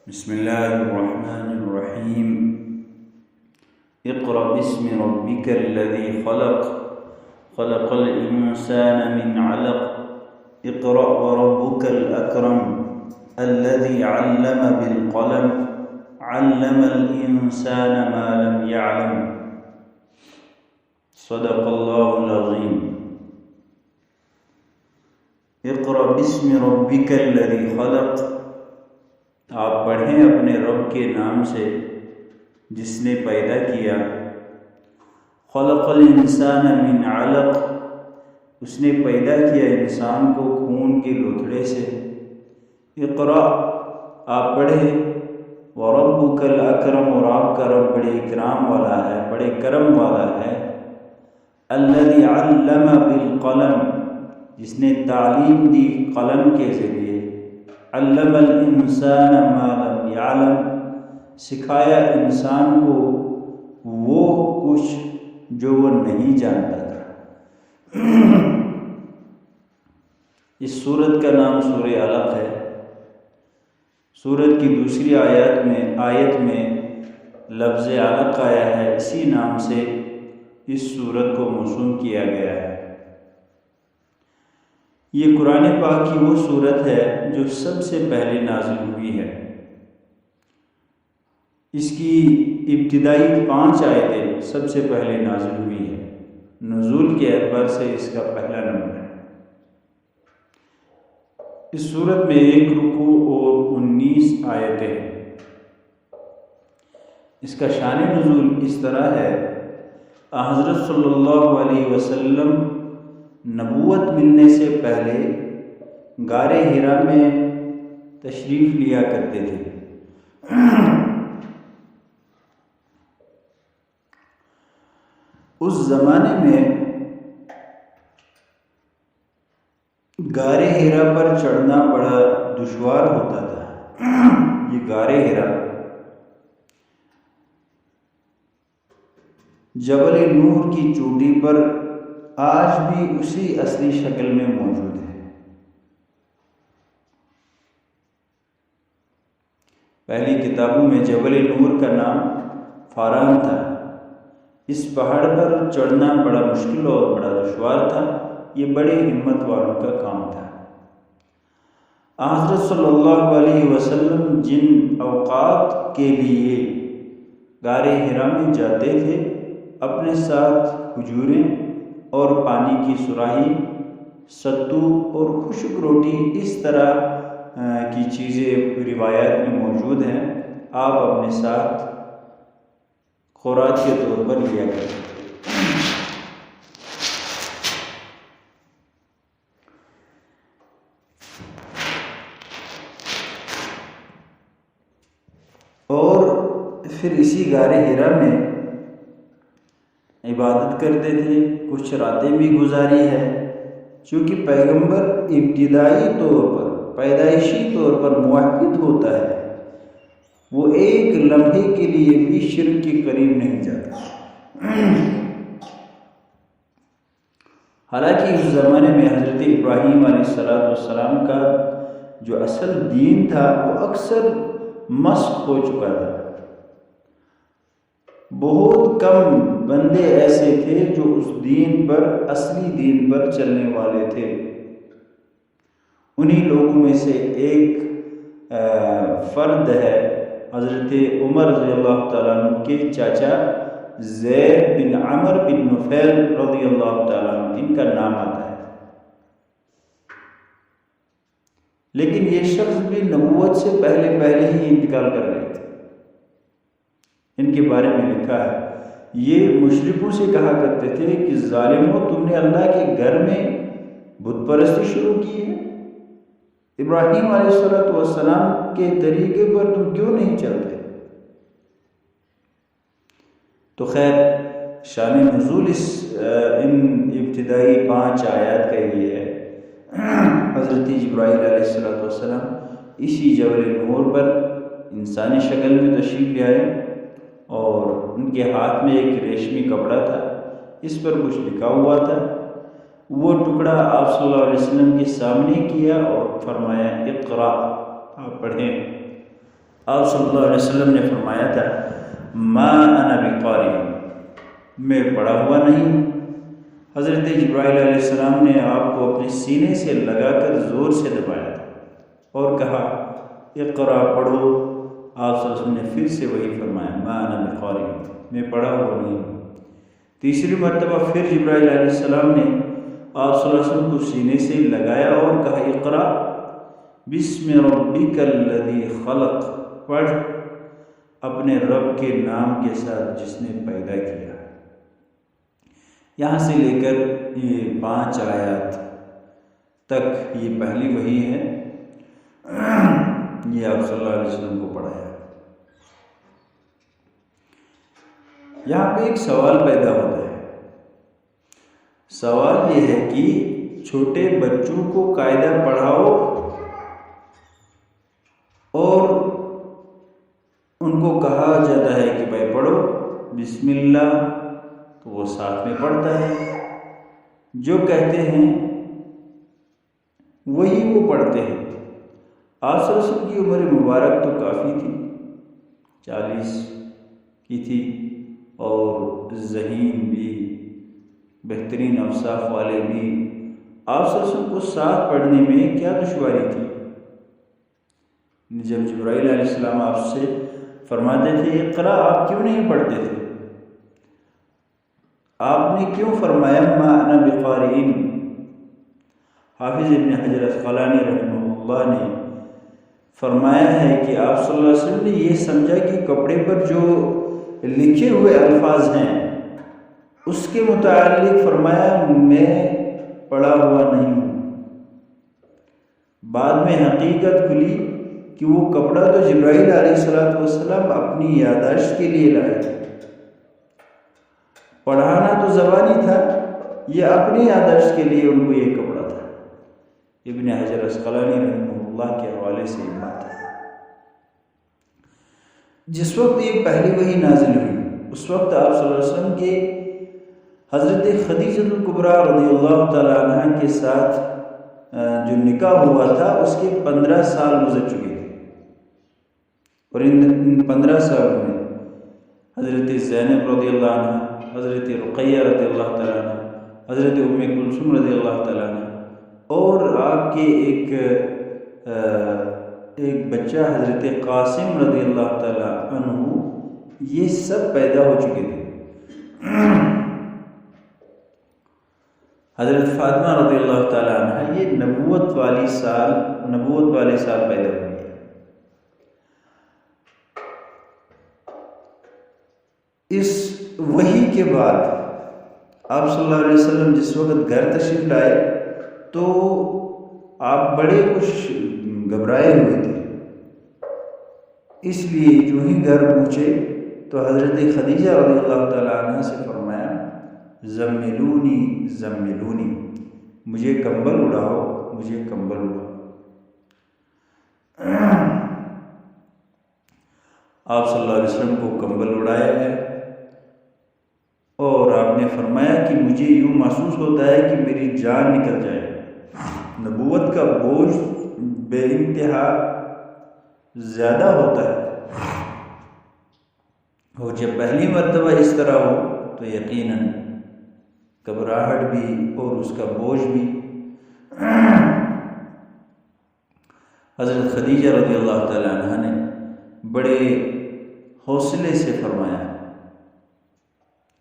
بسم الله الرحمن الرحيم. اقرأ باسم ربك الذي خلق خلق الإنسان من علق اقرأ وربك الأكرم الذي علم بالقلم علم الإنسان ما لم يعلم. صدق الله العظيم. اقرأ باسم ربك الذي خلق. آپ پڑھیں اپنے رب کے نام سے جس نے پیدا کیا. خلق الانسان من علق. اس نے پیدا کیا انسان کو خون کے لوتھڑے سے. اقرأ. آپ پڑھیں. وربک الاکرم. اور آپ کا رب بڑے اکرام والا ہے، بڑے کرم والا ہے. الذی علم بالقلم. جس نے تعلیم دی قلم کے ذریعے. علم الانسان ما لم يعلم. سکھایا انسان کو وہ کچھ جو وہ نہیں جانتا تھا. اس سورت کا نام سورہ علق ہے. سورت کی دوسری آیت میں لفظ علق آیا ہے. اسی نام سے اس سورت کو موسوم کیا گیا ہے. یہ قرآن پاک کی وہ سورت ہے جو سب سے پہلے نازل ہوئی ہے. اس کی ابتدائی 5 آیتیں سب سے پہلے نازل ہوئی ہیں. نزول کے اعتبار سے اس کا پہلا نمبر ہے. اس سورت میں 1 رکوع اور 19 آیتیں ہیں. اس کا شان نزول اس طرح ہے. حضرت صلی اللہ علیہ وسلم نبوت ملنے سے پہلے غار حرا میں تشریف لیا کرتے تھے. اس زمانے میں غار حرا پر چڑھنا بڑا دشوار ہوتا تھا. یہ غار حرا جبل نور کی چوٹی پر آج بھی اسی اصلی شکل میں موجود ہے. پہلی کتابوں میں جبل نور کا نام فاران تھا. اس پہاڑ پر چڑھنا بڑا مشکل اور بڑا دشوار تھا. یہ بڑے ہمت والوں کا کام تھا. حضرت صلی اللہ علیہ وسلم جن اوقات کے لیے غار حرا میں جاتے تھے اپنے ساتھ کھجوریں اور پانی کی سراہی، ستو اور خشک روٹی اس طرح کی چیزیں روایات میں موجود ہیں. آپ اپنے ساتھ خوراک کے طور پر لیا کرتے. اور پھر اسی غار حرا میں عبادت کرتے تھے. کچھ راتیں بھی گزاری ہے. چونکہ پیغمبر ابتدائی طور پر، پیدائشی طور پر موحد ہوتا ہے، وہ ایک لمحے کے لیے بھی شرک کے قریب نہیں جاتا. حالانکہ اس زمانے میں حضرت ابراہیم علیہ السلام کا جو اصل دین تھا وہ اکثر مسخ ہو چکا تھا. بہت کم بندے ایسے تھے جو اس دین پر، اصلی دین پر چلنے والے تھے. انہی لوگوں میں سے ایک فرد ہے حضرت عمر رضی اللہ تعالیٰ عنہ کے چاچا زید بن عمر بن نفیل رضی اللہ تعالیٰ عنہ. ان کا نام آتا ہے. لیکن یہ شخص بھی نبوت سے پہلے ہی انتقال کر رہے تھے. ان کے بارے میں لکھا ہے یہ مشرکوں سے کہا کرتے تھے کہ ظالموں، تم نے اللہ کے گھر میں بت پرستی شروع کی ہے. ابراہیم علیہ السلام کے طریقے پر تم کیوں نہیں چلتے؟ تو خیر، شان نزول ان ابتدائی 5 آیات کا یہ ہے. حضرت جبرائیل علیہ السلام اسی جبل نور پر انسانی شکل میں تشریف لے آئے اور ان کے ہاتھ میں ایک ریشمی کپڑا تھا. اس پر کچھ لکھا ہوا تھا. وہ ٹکڑا آپ صلی اللہ علیہ وسلم کے سامنے کیا اور فرمایا اقرأ. آپ پڑھیں. آپ صلی اللہ علیہ وسلم نے فرمایا تھا ما انا بقاری، میں پڑھا ہوا نہیں ہوں۔ حضرت جبرائیل علیہ السلام نے آپ کو اپنے سینے سے لگا کر زور سے دبایا تھا اور کہا اقرا، پڑھو۔ آپ صلی اللہ علیہ وسلم نے پھر سے وہی فرمایا ما انا بقاری، میں پڑھا ہوا نہیں ہوں۔ تیسری مرتبہ پھر جبرائیل علیہ السلام نے آپ صلی اللہ علیہ وسلم کو سینے سے لگایا اور کہا اقرا بسم ربک الذی خلق، پڑھ اپنے رب کے نام کے ساتھ جس نے پیدا کیا۔ یہاں سے لے کر یہ 5 آیات تک یہ پہلی وحی ہے، یہ آپ صلی اللہ علیہ وسلم کو پڑھایا۔ یہاں پہ ایک سوال پیدا ہوتا ہے، سوال یہ ہے کہ چھوٹے بچوں کو قاعدہ پڑھاؤ اور ان کو کہا جاتا ہے کہ بھائی پڑھو بسم اللہ، تو وہ ساتھ میں پڑھتا ہے، جو کہتے ہیں وہی وہ پڑھتے ہیں۔ آپ صلی اللہ علیہ وسلم کی عمر مبارک تو کافی تھی، 40 کی تھی، اور ذہین بھی، بہترین اوصاف والے بھی۔ آپ صلی اللہ علیہ وسلم کو ساتھ پڑھنے میں کیا دشواری تھی؟ جب جبرائیل علیہ السلام آپ سے فرماتے تھے اقرا، آپ کیوں نہیں پڑھتے تھے؟ آپ نے کیوں فرمایا ما انا بقارئ؟ حافظ ابن حجر اسقلانی رحمہ اللہ نے فرمایا ہے کہ آپ صلی اللہ علیہ وسلم نے یہ سمجھا کہ کپڑے پر جو لکھے ہوئے الفاظ ہیں اس کے متعلق فرمایا میں پڑھا ہوا نہیں ہوں۔ بعد میں حقیقت کھلی کہ وہ کپڑا تو جبرائیل علیہ السلام اپنی یادداشت کے لیے لائے تھے، پڑھانا تو زبانی تھا، یہ اپنی یادداشت کے لیے ان کو یہ کپڑا تھا۔ ابن حجر اسقلانی رحمہ اللہ کے حوالے سے یہ بات ہے۔ جس وقت یہ پہلی وحی نازل ہوئی اس وقت آپ صلی اللہ علیہ وسلم کے حضرت خدیجہ الکبریٰ رضی اللہ تعالیٰ عنہ کے ساتھ جو نکاح ہوا تھا اس کے 15 سال گزر چکے تھے، اور ان 15 سالوں میں حضرت زینب رضی اللہ عنہ، حضرت رقیہ رضی اللہ تعالیٰ عنہ، حضرت ام کلثوم رضی اللہ تعالیٰ عنہ، اور آپ کے ایک بچہ حضرت قاسم رضی اللہ تعالیٰ عنہ، یہ سب پیدا ہو چکے تھے۔ حضرت فاطمہ رضی اللہ تعالیٰ عنہ یہ نبوت والے سال پیدا ہوئی۔ اس وحی کے بعد آپ صلی اللہ علیہ وسلم جس وقت گھر تشریف لائے تو آپ بڑے کچھ گھبرائے ہوئے تھے، اس لیے جو ہی گھر پہنچے تو حضرت خدیجہ رضی اللہ تعالیٰ عنہ سے فرمایا زملونی زملونی، مجھے کمبل اڑاؤ، مجھے کمبل اڑاؤ۔ آپ صلی اللہ علیہ وسلم کو کمبل اڑایا گیا اور آپ نے فرمایا کہ مجھے یوں محسوس ہوتا ہے کہ میری جان نکل جائے۔ نبوت کا بوجھ بے انتہا زیادہ ہوتا ہے، اور جب پہلی مرتبہ اس طرح ہو تو یقیناً گھبراہٹ بھی اور اس کا بوجھ بھی۔ حضرت خدیجہ رضی اللہ تعالیٰ عنہ نے بڑے حوصلے سے فرمایا،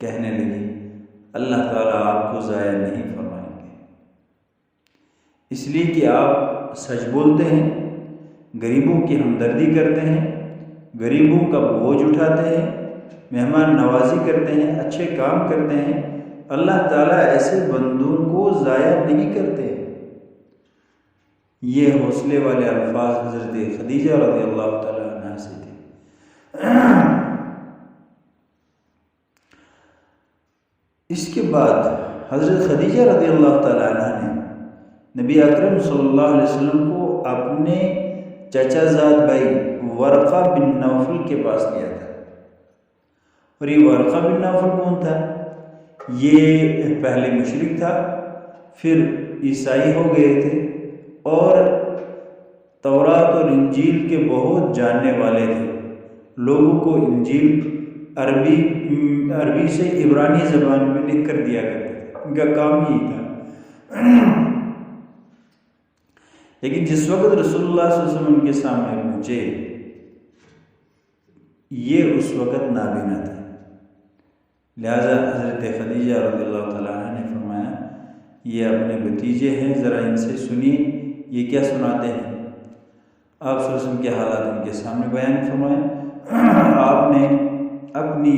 کہنے لگی اللہ تعالیٰ آپ کو ضائع نہیں فرمائیں گے، اس لیے کہ آپ سچ بولتے ہیں، غریبوں کی ہمدردی کرتے ہیں، غریبوں کا بوجھ اٹھاتے ہیں، مہمان نوازی کرتے ہیں، اچھے کام کرتے ہیں۔ اللہ تعالیٰ ایسے بندوں کو ضائع نہیں کرتے۔ یہ حوصلے والے الفاظ حضرت خدیجہ رضی اللہ تعالیٰ عنہ سے تھے۔ اس کے بعد حضرت خدیجہ رضی اللہ تعالیٰ عنہ نے نبی اکرم صلی اللہ علیہ وسلم کو اپنے چچا زاد بھائی ورقہ بن نوفل کے پاس لیا تھا۔ اور یہ ورقہ بن نوفل کون تھا؟ یہ پہلے مشرک تھا، پھر عیسائی ہو گئے تھے، اور تورات اور انجیل کے بہت جاننے والے تھے۔ لوگوں کو انجیل عربی سے عبرانی زبان میں لکھ کر دیا کرتے تھے، ان کا کام یہی تھا۔ لیکن جس وقت رسول اللہ صلی اللہ علیہ وسلم کے سامنے پہنچے، یہ اس وقت نابینا تھے، لہذا حضرت خدیجہ رضی اللہ تعالیٰ عنہ نے فرمایا یہ اپنے بھتیجے ہیں، ذرا ان سے سنیے یہ کیا سناتے ہیں۔ آپ صلی اللہ علیہ وسلم کے حالات ان کے سامنے بیان فرمائے۔ آپ نے اپنی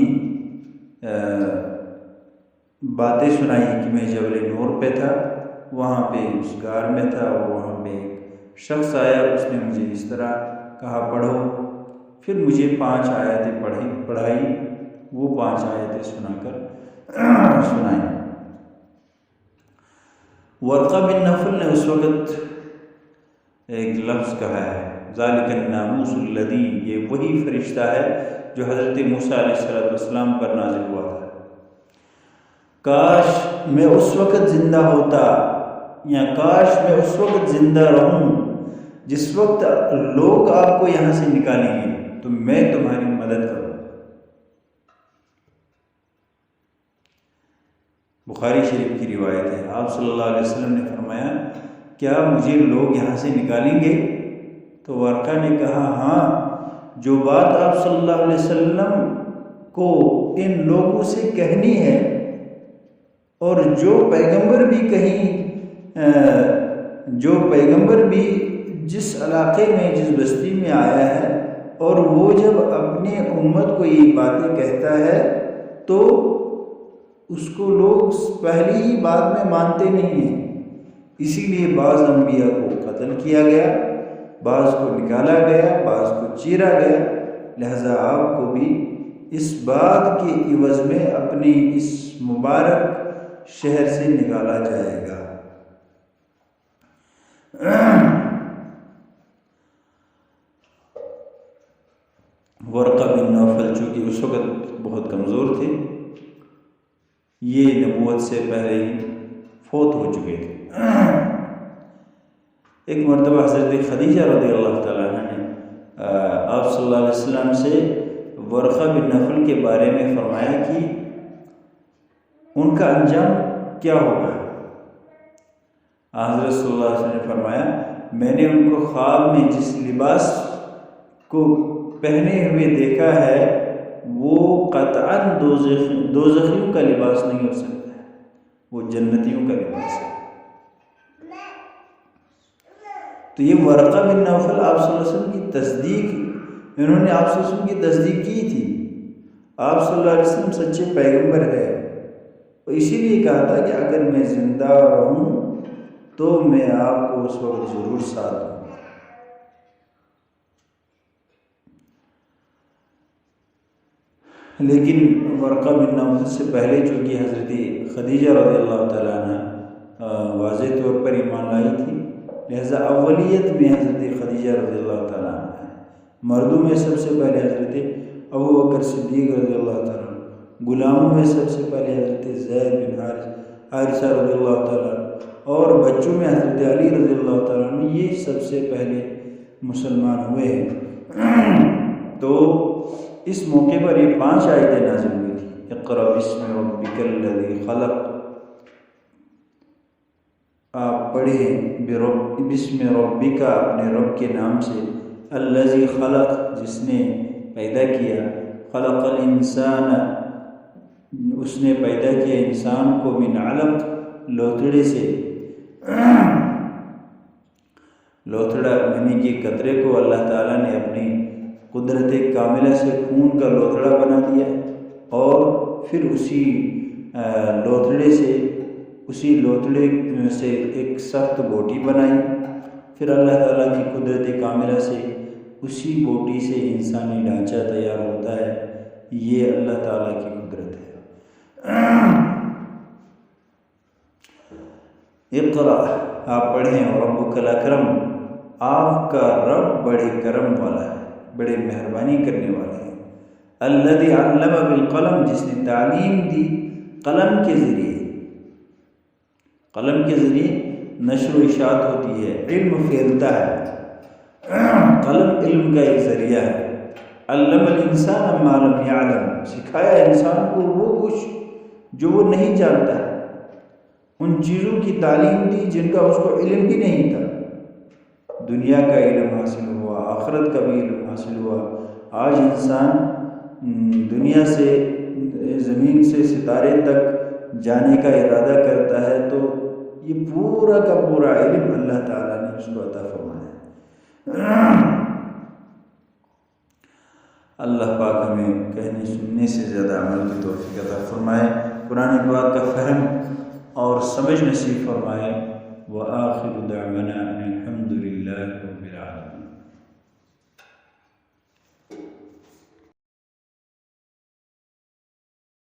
باتیں سنائی کہ میں جبل نور پہ تھا، وہاں پہ اس غار میں تھا، اور وہاں پہ ایک شخص آیا، اس نے مجھے اس طرح کہا پڑھو، پھر مجھے 5 آیتیں پڑھائی، وہ 5 آیتیں سنا کر سنائیں۔ ورقہ بن نوفل نے اس وقت ایک لفظ کہا ہے، ذالک الناموس الذی، یہ وہی فرشتہ ہے جو حضرت موسیٰ علیہ السلام پر نازل ہوا تھا۔ کاش میں اس وقت زندہ ہوتا، یا کاش میں اس وقت زندہ رہوں جس وقت لوگ آپ کو یہاں سے نکالیں گے تو میں تمہاری مدد کروں۔ بخاری شریف کی روایت ہے، آپ صلی اللہ علیہ وسلم نے فرمایا کیا مجھے لوگ یہاں سے نکالیں گے؟ تو ورقہ نے کہا ہاں، جو بات آپ صلی اللہ علیہ وسلم کو ان لوگوں سے کہنی ہے، اور جو پیغمبر بھی جس علاقے میں جس بستی میں آیا ہے، اور وہ جب اپنے امت کو یہ باتیں کہتا ہے تو اس کو لوگ پہلی ہی بات میں مانتے نہیں ہیں، اسی لیے بعض انبیاء کو قتل کیا گیا، بعض کو نکالا گیا، بعض کو چیرا گیا، لہذا آپ کو بھی اس بات کے عوض میں اپنی اس مبارک شہر سے نکالا جائے گا۔ ورقہ بن نوفل چونکہ اس وقت بہت کمزور تھے، یہ نبوت سے پہلے ہی فوت ہو چکے تھے۔ ایک مرتبہ حضرت خدیجہ رضی اللہ تعالیٰ عنہ نے آپ صلی اللہ علیہ وسلم سے ورقہ بن نوفل کے بارے میں فرمایا کہ ان کا انجام کیا ہوگا۔ حضرت صلی اللہ علیہ وسلم نے فرمایا میں نے ان کو خواب میں جس لباس کو پہنے ہوئے دیکھا ہے وہ قطعاً دوزخیوں کا لباس نہیں ہو سکتا ہے، وہ جنتیوں کا لباس ہے۔ تو یہ ورقہ بن نوفل آپ صلی اللہ علیہ وسلم کی تصدیق، انہوں نے آپ صلی اللہ علیہ وسلم کی تصدیق کی تھی، آپ صلی اللہ علیہ وسلم سچے پیغمبر ہے، اور اسی لیے کہا تھا کہ اگر میں زندہ رہوں تو میں آپ کو اس وقت ضرور ساتھ دوں۔ لیکن ورقہ بن نوفل سے پہلے چونکہ حضرت خدیجہ رضی اللہ تعالیٰ عنہ واضح طور پر ایمان لائی تھی، لہذا اولیت میں حضرت خدیجہ رضی اللہ تعالیٰ عنہ ہے۔ مردوں میں سب سے پہلے حضرت ابو بکر صدیق رضی اللہ تعالیٰ عنہ، غلاموں میں سب سے پہلے حضرت زید بن حارثہ رضی اللہ تعالیٰ عنہ، اور بچوں میں حضرت علی رضی اللہ تعالیٰ عنہ، یہ سب سے پہلے مسلمان ہوئے ہیں۔ تو اس موقع پر یہ 5 آیتیں نازل ہوئی تھی، اقرأ بسم ربک الذی خلق، آپ پڑھیں بسم ربک، اپنے رب کے نام سے، الذی خلق، جس نے پیدا کیا، خلق الانسان، اس نے پیدا کیا انسان کو، من علق، لوتھڑے سے، لوتھڑا منی کے قطرے کو اللہ تعالیٰ نے اپنی قدرت کاملہ سے خون کا لوتھڑا بنا دیا، اور پھر اسی لوتھڑے سے ایک سخت بوٹی بنائی، پھر اللہ تعالیٰ کی قدرت کاملہ سے اسی بوٹی سے انسانی ڈھانچہ تیار ہوتا ہے۔ یہ اللہ تعالیٰ کی قدرت ہے۔ اقرأ، آپ پڑھیں، اور ربک الاکرم، آپ کا رب بڑے کرم والا ہے، بڑے مہربانی کرنے والا ہے، الذی علم بالقلم، جس نے تعلیم دی قلم کے ذریعے، قلم کے ذریعے نشر و اشاعت ہوتی ہے، علم پھیلتا ہے، قلم علم کا ایک ذریعہ ہے۔ علم الانسان ما لم یعلم، سکھایا انسان کو وہ کچھ جو وہ نہیں جانتا ہے، ان چیزوں کی تعلیم دی جن کا اس کو علم بھی نہیں تھا۔ دنیا کا علم حاصل ہوا، آخرت کا بھی علم حاصل ہوا۔ آج انسان دنیا سے زمین سے ستارے تک جانے کا ارادہ کرتا ہے تو یہ پورا کا پورا علم اللہ تعالیٰ نے اس کو عطا فرمایا۔ اللہ پاک ہمیں کہنے سننے سے زیادہ عمل کی توفیق عطا فرمائے، قرآن پاک کا فہم اور سمجھ نصیب فرمائے۔ وآخر دعوانا ان الحمد للہ رب العالمین۔